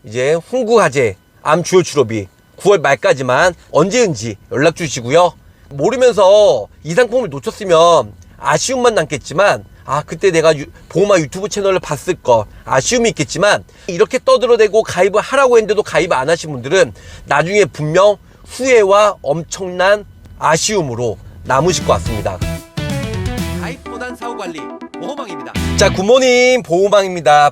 이제 훈구화재 암 주요 치료비 9월 말까지만 언제든지 연락 주시고요. 모르면서 이 상품을 놓쳤으면 아쉬움만 남겠지만 그때 내가 보호마 유튜브 채널을 봤을 거 아쉬움이 있겠지만 이렇게 떠들어대고 가입을 하라고 했는데도 가입 안 하신 분들은 나중에 분명 후회와 엄청난 아쉬움으로 남으실 것 같습니다. 가입보단 사후관리 보호망입니다. 자, 굿모닝 보호망입니다.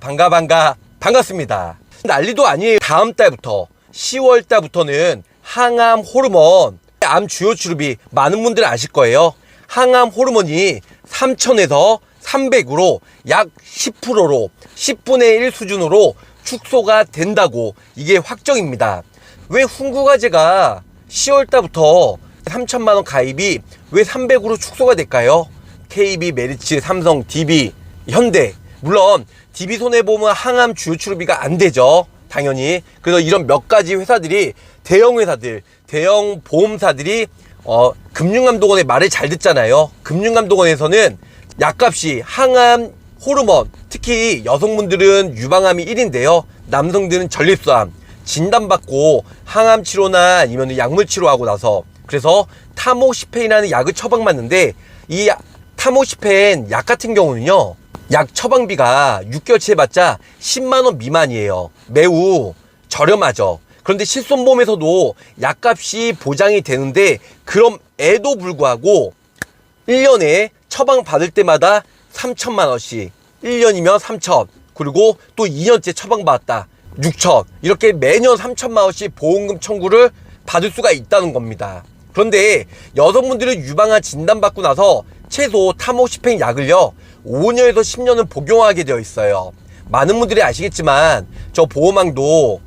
반갑습니다. 난리도 아니에요. 다음 달부터 10월 달부터는 항암 호르몬 암 주요 치료비 많은 분들 아실 거예요. 항암 호르몬이 3000에서 300으로 약 10%로 10분의 1 수준으로 축소가 된다고 이게 확정입니다. 왜 훈구화재가 10월 달부터 3천만원 가입이 왜 300으로 축소가 될까요? KB, 메리츠, 삼성, DB, 현대. 물론 DB 손해보험은 항암 주요 치료비가 안 되죠. 당연히. 그래서 이런 몇 가지 회사들이 대형 회사들, 대형 보험사들이 금융감독원의 말을 잘 듣잖아요. 금융감독원에서는 약값이 항암 호르몬, 특히 여성분들은 유방암이 1인데요. 남성들은 전립선암 진단받고 항암 치료나 아니면 약물 치료하고 나서 그래서 타모시펜이라는 약을 처방받는데 이 타모시펜 약 같은 경우는요. 약 처방비가 6개월치 해봤자 10만원 미만이에요. 매우 저렴하죠. 그런데 실손보험에서도 약값이 보장이 되는데 그럼에도 불구하고 1년에 처방 받을 때마다 3천만원씩 1년이면 3천 그리고 또 2년째 처방받았다 6천 이렇게 매년 3천만원씩 보험금 청구를 받을 수가 있다는 겁니다. 그런데 여성분들은 유방암 진단받고 나서 최소 타모시펜 약을요 5년에서 10년은 복용하게 되어 있어요. 많은 분들이 아시겠지만 저 보험왕도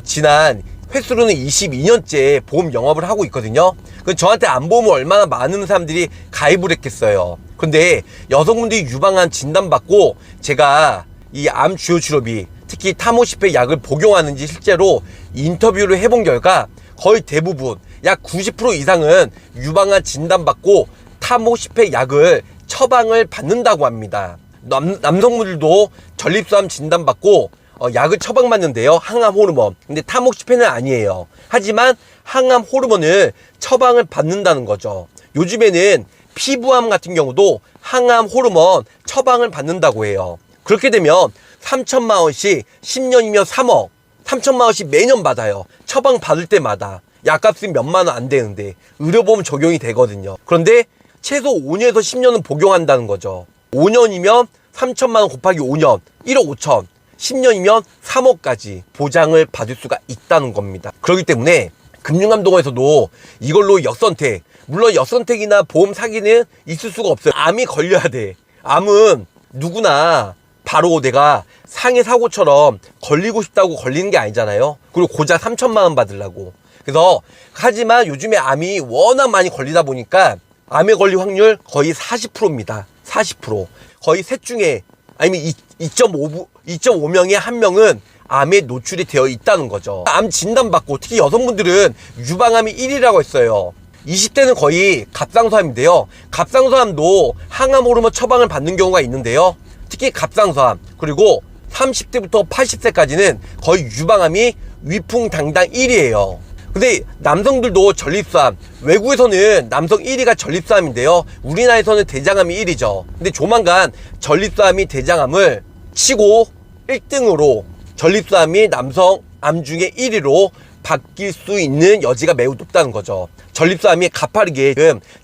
지난 횟수로는 22년째 보험 영업을 하고 있거든요. 저한테 안보험을 얼마나 많은 사람들이 가입을 했겠어요. 근데 여성분들이 유방암 진단받고 제가 이 암 주요 치료비 특히 타모시펜 약을 복용하는지 실제로 인터뷰를 해본 결과 거의 대부분 약 90% 이상은 유방암 진단받고 타모시펜 약을 처방을 받는다고 합니다. 남성분들도 전립선암 진단받고 약을 처방받는데요. 항암 호르몬. 근데 타모시펜은 아니에요. 하지만 항암 호르몬을 처방을 받는다는 거죠. 요즘에는 피부암 같은 경우도 항암 호르몬 처방을 받는다고 해요. 그렇게 되면 3천만원씩 10년이면 3억 3천만원씩 매년 받아요. 처방 받을 때마다. 약값은 몇만원 안 되는데 의료보험 적용이 되거든요. 그런데 최소 5년에서 10년은 복용한다는 거죠. 5년이면 3천만원 곱하기 5년 1억 5천 10년이면 3억까지 보장을 받을 수가 있다는 겁니다. 그렇기 때문에 금융감독원에서도 이걸로 역선택 물론 역선택이나 보험 사기는 있을 수가 없어요. 암이 걸려야 돼. 암은 누구나 바로 내가 상해 사고처럼 걸리고 싶다고 걸리는 게 아니잖아요. 그리고 고작 3천만원 받으려고. 그래서 하지만 요즘에 암이 워낙 많이 걸리다 보니까 암에 걸릴 확률 거의 40%입니다. 40%. 거의 셋 중에 아니면 2.5명에 한 명은 암에 노출이 되어 있다는 거죠. 암 진단받고 특히 여성분들은 유방암이 1위라고 했어요. 20대는 거의 갑상선암인데요. 갑상선암도 항암 호르몬 처방을 받는 경우가 있는데요. 특히 갑상선암 그리고 30대부터 80세까지는 거의 유방암이 위풍당당 1위예요. 근데 남성들도 전립선암 외국에서는 남성 1위가 전립선암인데요. 우리나라에서는 대장암이 1위죠. 근데 조만간 전립선암이 대장암을 치고 1등으로 전립선암이 남성 암 중에 1위로 바뀔 수 있는 여지가 매우 높다는 거죠. 전립선암이 가파르게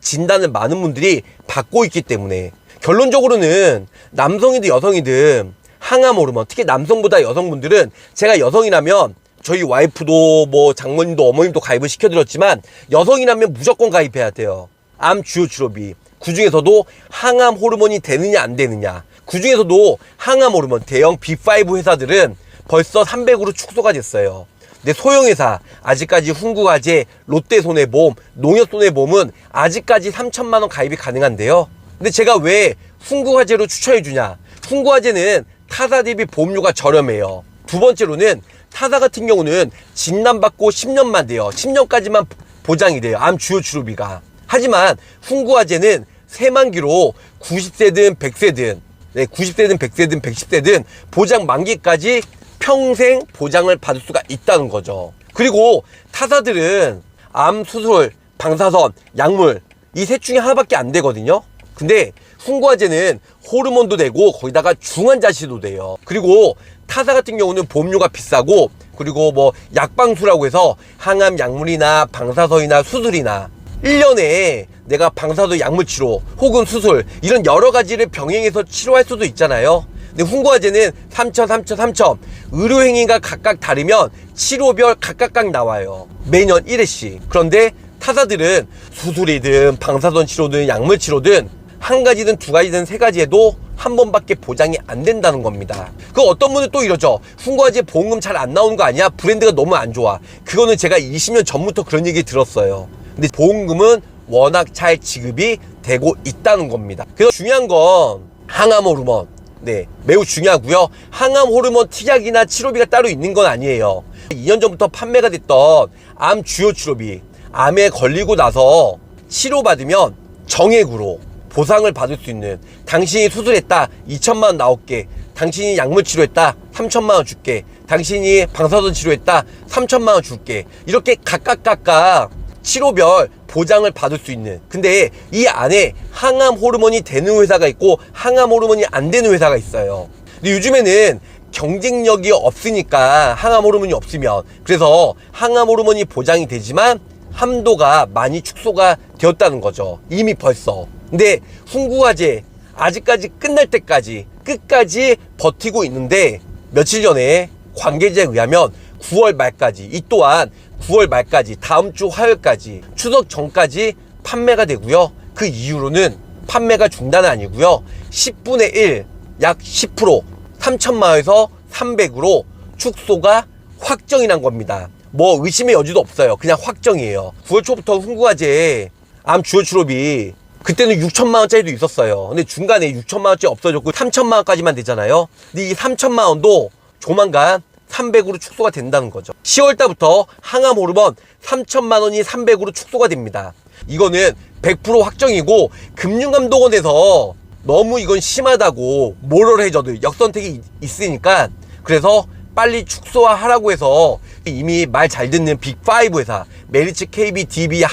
진단을 많은 분들이 받고 있기 때문에 결론적으로는 남성이든 여성이든 항암 호르몬 특히 남성보다 여성분들은 제가 여성이라면 저희 와이프도 뭐 장모님도 어머님도 가입을 시켜드렸지만 여성이라면 무조건 가입해야 돼요. 암 주요 치료비 그 중에서도 항암 호르몬이 되느냐 안 되느냐 그 중에서도 항암 호르몬 대형 B5 회사들은 벌써 300으로 축소가 됐어요. 근데 소형회사 아직까지 훈구화재, 롯데손해보험, 농협손해보험은 아직까지 3천만원 가입이 가능한데요. 근데 제가 왜 훈구화재로 추천해주냐. 훈구화재는 타사 대비 보험료가 저렴해요. 두 번째로는 타사 같은 경우는 진단받고 10년만 돼요. 10년까지만 보장이 돼요. 암 주요 치료비가. 하지만 훈구화재는 새만기로 90세든 100세든 90세든 100세든 110세든 보장 만기까지 평생 보장을 받을 수가 있다는 거죠. 그리고 타사들은 암 수술, 방사선, 약물 이 셋 중에 하나밖에 안 되거든요. 근데 훈구화제는 호르몬도 되고 거기다가 중환자실도 돼요. 그리고 타사 같은 경우는 보험료가 비싸고, 그리고 뭐 약방수라고 해서 항암 약물이나 방사선이나 수술이나 1년에 내가 방사선 약물 치료 혹은 수술 이런 여러 가지를 병행해서 치료할 수도 있잖아요. 근데 훈구화제는 3천 의료행위가 각각 다르면 치료별 각각 나와요. 매년 1회씩. 그런데 타사들은 수술이든 방사선 치료든 약물 치료든 한 가지든 두 가지든 세 가지 해도 한 번밖에 보장이 안 된다는 겁니다. 그 어떤 분은 또 이러죠. 훈구화제 보험금 잘 안 나오는 거 아니야? 브랜드가 너무 안 좋아. 그거는 제가 20년 전부터 그런 얘기 들었어요. 근데 보험금은 워낙 잘 지급이 되고 있다는 겁니다. 그래서 중요한 건 항암 호르몬. 네, 매우 중요하고요. 항암 호르몬 특약이나 치료비가 따로 있는 건 아니에요. 2년 전부터 판매가 됐던 암 주요 치료비, 암에 걸리고 나서 치료받으면 정액으로 보상을 받을 수 있는, 당신이 수술했다 2천만 원 나올게, 당신이 약물 치료했다 3천만 원 줄게, 당신이 방사선 치료했다 3천만 원 줄게, 이렇게 각각 치료별 보장을 받을 수 있는. 근데 이 안에 항암 호르몬이 되는 회사가 있고 항암 호르몬이 안 되는 회사가 있어요. 근데 요즘에는 경쟁력이 없으니까, 항암 호르몬이 없으면, 그래서 항암 호르몬이 보장이 되지만 함도가 많이 축소가 되었다는 거죠. 이미 벌써. 근데 훈구화제 아직까지 끝날 때까지 끝까지 버티고 있는데, 며칠 전에 관계자에 의하면 9월 말까지, 이 또한 9월 말까지, 다음 주 화요일까지, 추석 전까지 판매가 되고요. 그 이후로는 판매가 중단은 아니고요. 10분의 1, 약 10%, 3천만 원에서 300으로 축소가 확정이 난 겁니다. 뭐 의심의 여지도 없어요. 그냥 확정이에요. 9월 초부터 훈구화제 암 주요 치료비 그때는 6천만 원짜리도 있었어요. 근데 중간에 6천만 원짜리 없어졌고 3천만 원까지만 되잖아요. 근데 이 3천만 원도 조만간 300으로 축소가 된다는 거죠. 10월 달부터 항암 호르몬 3천만 원이 300으로 축소가 됩니다. 이거는 100% 확정이고, 금융감독원에서 너무 이건 심하다고 모럴해저드 역선택이 있으니까, 그래서 빨리 축소하라고 해서 이미 말 잘 듣는 빅5 회사 메리츠, KB, DB,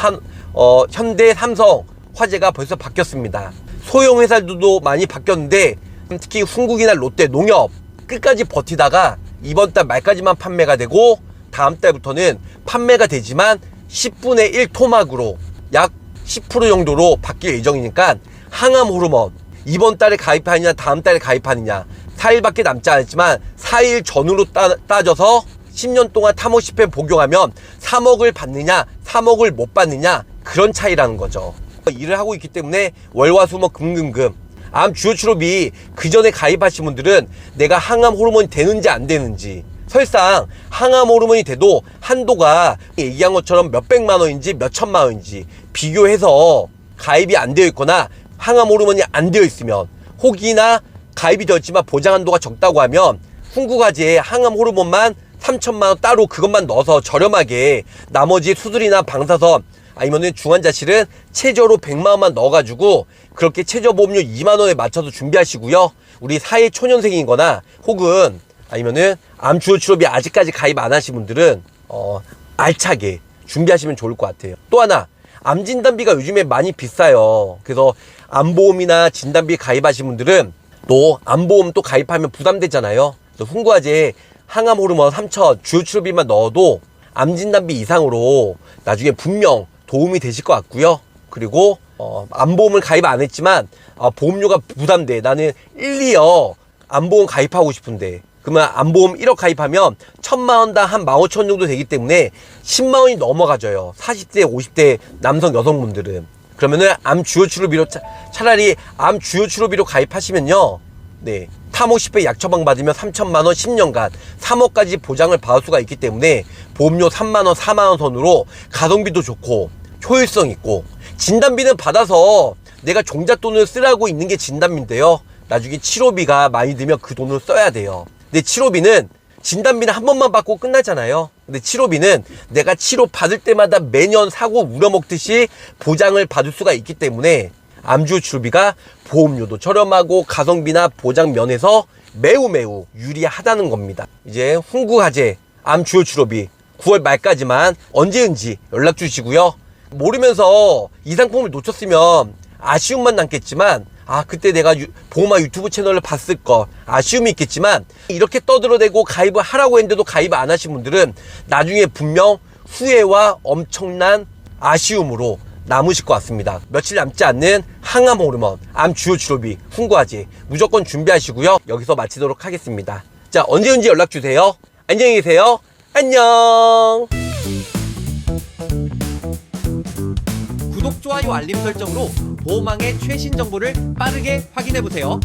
현대, 삼성, 화재가 벌써 바뀌었습니다. 소형 회사들도 많이 바뀌었는데, 특히 훈국이나 롯데, 농협 끝까지 버티다가 이번 달 말까지만 판매가 되고, 다음 달부터는 판매가 되지만 10분의 1 토막으로 약 10% 정도로 바뀔 예정이니까, 항암 호르몬 이번 달에 가입하느냐 다음 달에 가입하느냐 4일밖에 남지 않았지만 4일 전후로 따져서 10년 동안 타모 10회 복용하면 3억을 받느냐 3억을 못 받느냐, 그런 차이라는 거죠. 일을 하고 있기 때문에 월화수목 금금금 암 주요 치료비 그 전에 가입하신 분들은 내가 항암 호르몬이 되는지 안 되는지, 설상 항암 호르몬이 돼도 한도가 얘기한 것처럼 몇백만 원인지 몇천만 원인지 비교해서 가입이 안 되어 있거나 항암 호르몬이 안 되어 있으면, 혹이나 가입이 되었지만 보장 한도가 적다고 하면 훈구화제에 항암 호르몬만 3천만 원 따로 그것만 넣어서 저렴하게, 나머지 수술이나 방사선 아니면은 중환자실은 최저로 100만 원만 넣어가지고 그렇게 최저 보험료 2만 원에 맞춰서 준비하시고요. 우리 사회 초년생이거나 혹은 아니면은 암 주요 치료비 아직까지 가입 안 하신 분들은 알차게 준비하시면 좋을 것 같아요. 또 하나, 암 진단비가 요즘에 많이 비싸요. 그래서 암보험이나 진단비 가입하신 분들은 또 암보험 또 가입하면 부담되잖아요. 그래서 훈구화제 항암 호르몬 3천 주요 치료비만 넣어도 암 진단비 이상으로 나중에 분명 도움이 되실 것 같고요. 그리고 암보험을 가입 안 했지만 보험료가 부담돼, 나는 1, 2억 암보험 가입하고 싶은데, 그러면 암보험 1억 가입하면 1,000만 원당 한 15,000원 정도 되기 때문에 10만 원이 넘어가져요. 40대 50대 남성 여성분들은. 그러면은 암 주요 치료비로 차라리 암 주요 치료비로 가입하시면요, 네, 타모 10회 약 처방 받으면 3천만 원 10년간 3억까지 보장을 받을 수가 있기 때문에 보험료 3만 원 4만 원 선으로 가성비도 좋고 효율성 있고, 진단비는 받아서 내가 종잣돈을 쓰라고 있는 게 진단비인데요, 나중에 치료비가 많이 들면 그 돈을 써야 돼요. 근데 치료비는, 진단비는 한 번만 받고 끝나잖아요. 근데 치료비는 내가 치료 받을 때마다 매년 사고 우려먹듯이 보장을 받을 수가 있기 때문에 암주 치료비가 보험료도 저렴하고 가성비나 보장 면에서 매우 유리하다는 겁니다. 이제 훈구화재 암 주요 치료비 9월 말까지만 언제든지 연락 주시고요. 모르면서 이 상품을 놓쳤으면 아쉬움만 남겠지만 그때 내가 보호마 유튜브 채널을 봤을 거 아쉬움이 있겠지만 이렇게 떠들어대고 가입을 하라고 했는데도 가입을 안 하신 분들은 나중에 분명 후회와 엄청난 아쉬움으로 남으실 것 같습니다. 며칠 남지 않는 항암 호르몬 암 주요 치료비 훈구화재 무조건 준비하시고요. 여기서 마치도록 하겠습니다. 자, 언제든지 연락 주세요. 안녕히 계세요. 안녕. 구독, 좋아요, 알림 설정으로 보호망의 최신 정보를 빠르게 확인해보세요.